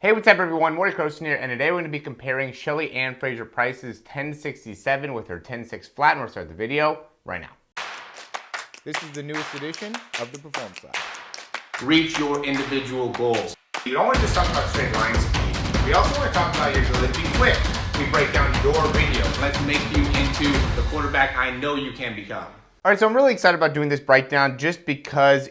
Hey, what's up everyone? Morey Croson here, and today we're going to be comparing Shelly-Ann Fraser-Pryce's 10.67 with her 10.6 flat, and we'll start the video right now. This is the newest edition of the Performance Lab. Reach your individual goals. You don't want to just talk about straight line speed. We also want to talk about your ability to be quick. We break down your video. Let's make you into the quarterback I know you can become. All right, so I'm really excited about doing this breakdown just because,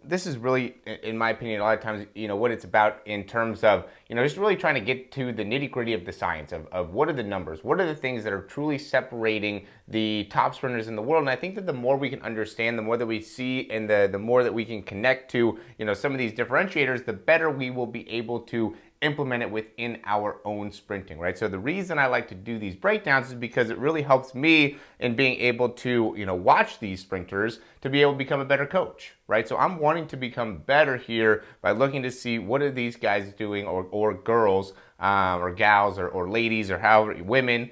this is really, in my opinion, a lot of times, what it's about in terms of, just really trying to get to the nitty gritty of the science of what are the numbers, what are the things that are truly separating the top sprinters in the world. And I think that the more we can understand, the more that we see, and the more that we can connect to, some of these differentiators, the better we will be able to implement it within our own sprinting, right? So the reason I like to do these breakdowns is because it really helps me in being able to, watch these sprinters to be able to become a better coach, right? So I'm wanting to become better here by looking to see what are these guys doing, or girls, or gals, or ladies, or however, women,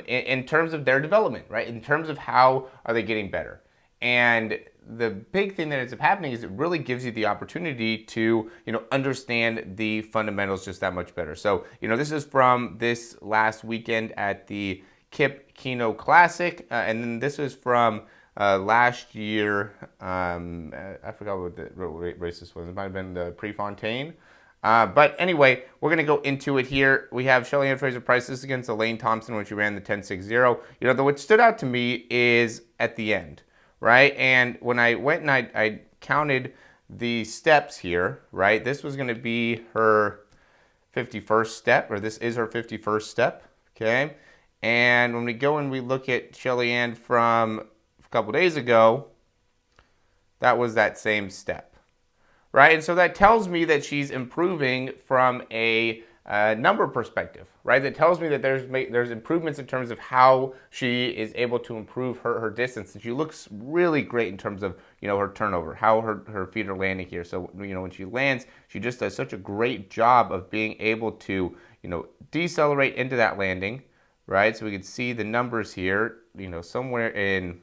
in terms of their development, right? In terms of how are they getting better. And the big thing that ends up happening is it really gives you the opportunity to, understand the fundamentals just that much better. So, this is from this last weekend at the KIPP Kino Classic, and then this is from last year. I forgot what the race this was. It might have been the Prefontaine. But anyway, we're going to go into it here. We have Shelly-Ann Fraser-Pryce. This is against Elaine Thompson when she ran the 10.60. What stood out to me is at the end, right? And when I went and I counted the steps here, right? This was going to be her 51st step, or this is her 51st step, okay? And when we go and we look at Shelly-Ann from a couple days ago, that was that same step, right? And so that tells me that she's improving from a number perspective, right? That tells me that there's improvements in terms of how she is able to improve her distance. And she looks really great in terms of, her turnover, how her feet are landing here. So, when she lands, she just does such a great job of being able to, decelerate into that landing, right? So we can see the numbers here, somewhere in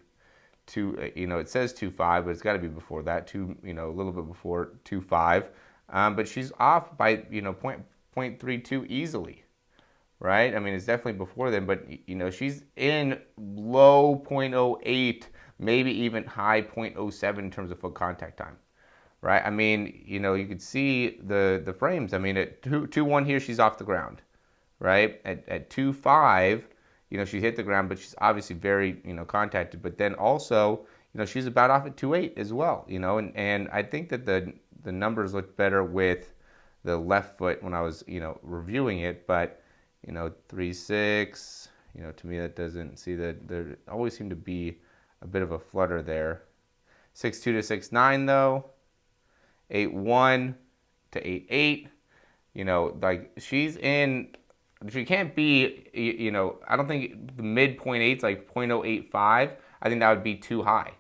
it says 2.5, but it's got to be before that, a little bit before 2.5. But she's off by, 0.32 easily, right? I mean, it's definitely before then, but, she's in low 0.08, maybe even high 0.07 in terms of foot contact time, right? I mean, you could see the frames. I mean, at 2.1 here, she's off the ground, right? At 2.5, she's hit the ground, but she's obviously very, contacted. But then also, she's about off at 2.8 as well, and I think that the numbers look better with the left foot when I was, reviewing it. But, 3.6, to me that doesn't see that there always seemed to be a bit of a flutter there. 6.2 to 6.9 though, 8.1 to 8.8, like she's in. She can't be, I don't think the mid 0.8's like 0.085. I think that would be too high,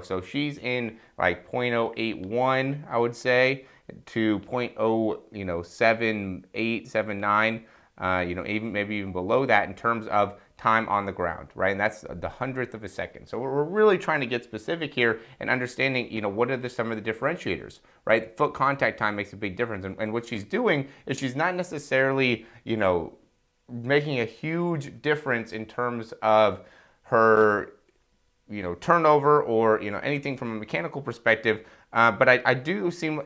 So she's in like 0.081, I would say, to 0.078, 79, even maybe even below that in terms of time on the ground, right? And that's the 100th of a second. So we're really trying to get specific here and understanding, what are some of the differentiators, right? Foot contact time makes a big difference. And what she's doing is she's not necessarily, making a huge difference in terms of her, turnover or, anything from a mechanical perspective. But it does seem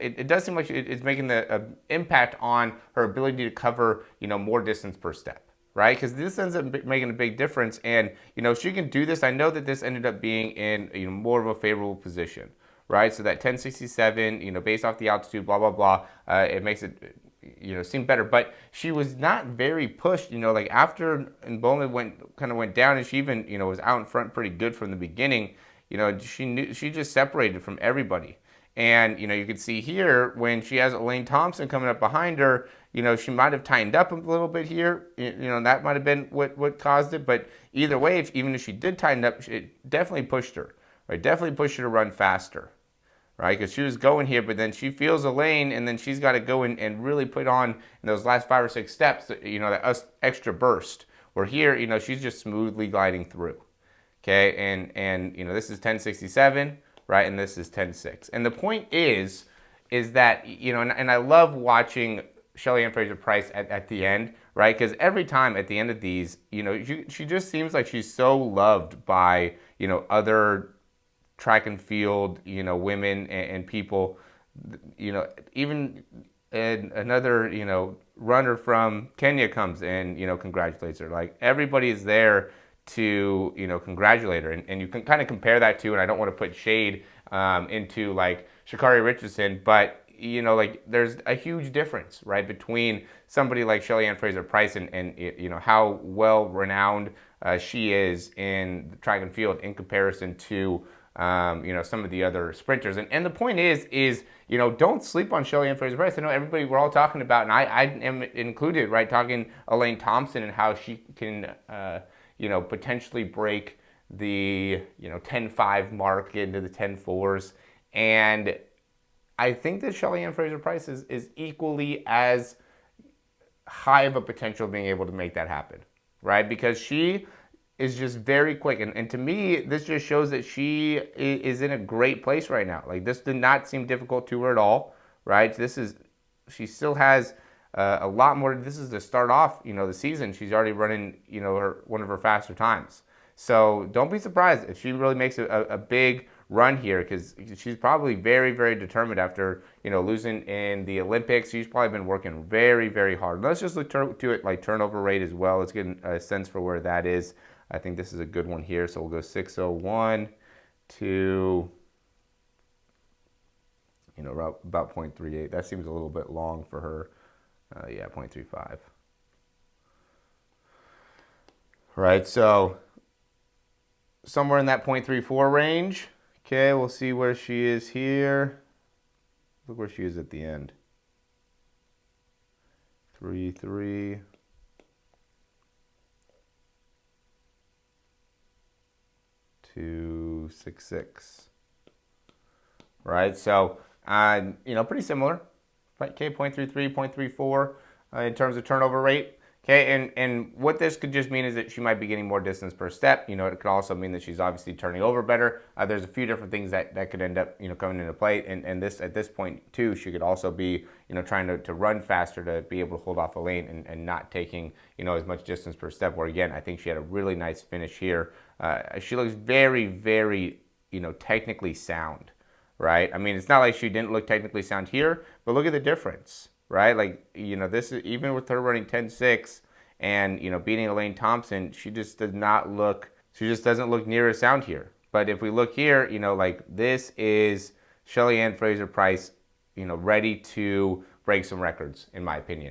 like it's making the impact on her ability to cover, more distance per step, right? Because this ends up making a big difference. And, if she can do this, I know that this ended up being in, more of a favorable position, right? So that 10.67, based off the altitude, blah, blah, blah, it makes it, seem better. But she was not very pushed, like after Bowman kind of went down, and she even, was out in front pretty good from the beginning. She just separated from everybody. And, you can see here when she has Elaine Thompson coming up behind her, she might have tightened up a little bit here. That might have been what caused it. But either way, even if she did tighten up, it definitely pushed her, right? Definitely pushed her to run faster, right? Because she was going here, but then she feels Elaine, and then she's got to go and really put on in those last 5 or 6 steps, that extra burst. Where here, she's just smoothly gliding through. Okay, and this is 10.67, right? And this is 10.6. And the point is that, and I love watching Shelly-Ann Fraser-Pryce at the end, right? Because every time at the end of these, you know, she just seems like she's so loved by, you know, other track and field, you know, women and people, you know, even another, you know, runner from Kenya comes and, you know, congratulates her. Like, everybody is there to, you know, congratulate her. And you can kind of compare that to, and I don't want to put shade into like Sha'Carri Richardson, but, you know, like, there's a huge difference, right, between somebody like Shelly-Ann Fraser-Pryce and you know, how well renowned she is in the track and field in comparison to you know, some of the other sprinters. And the point is, you know, don't sleep on Shelly-Ann Fraser-Pryce. I know everybody, we're all talking about, and I am included, right, talking Elaine Thompson and how she can, you know, potentially break the, you know, 10.5 mark into the 10.4s. And I think that Shelly-Ann Fraser-Pryce is equally as high of a potential of being able to make that happen, right? Because she is just very quick. And to me, this just shows that she is in a great place right now. Like, this did not seem difficult to her at all, right? She still has a lot more. This is to start off, you know, the season. She's already running, you know, one of her faster times. So don't be surprised if she really makes a big run here, because she's probably very, very determined after, you know, losing in the Olympics. She's probably been working very, very hard. Let's just look to it like turnover rate as well. Let's get a sense for where that is. I think this is a good one here. So we'll go 601 to, you know, about 0.38. That seems a little bit long for her. Yeah, 0.35. Right, so somewhere in that 0.34 range. Okay, we'll see where she is here. Look where she is at the end. 3.3. 2.66. Right, so you know, pretty similar. Right, okay, 0.33, 0.34 in terms of turnover rate. Okay, and what this could just mean is that she might be getting more distance per step. You know, it could also mean that she's obviously turning over better. There's a few different things that could end up, you know, coming into play. And this, at this point too, she could also be, you know, trying to run faster to be able to hold off a lane and not taking, you know, as much distance per step. Where again, I think she had a really nice finish here. She looks very, very, you know, technically sound, right? I mean, it's not like she didn't look technically sound here, but look at the difference. Right, like, you know, this is even with her running 10.6 and, you know, beating Elaine Thompson, she just doesn't look near as sound here. But if we look here, you know, like, this is Shelly-Ann Fraser-Pryce, you know, ready to break some records, in my opinion.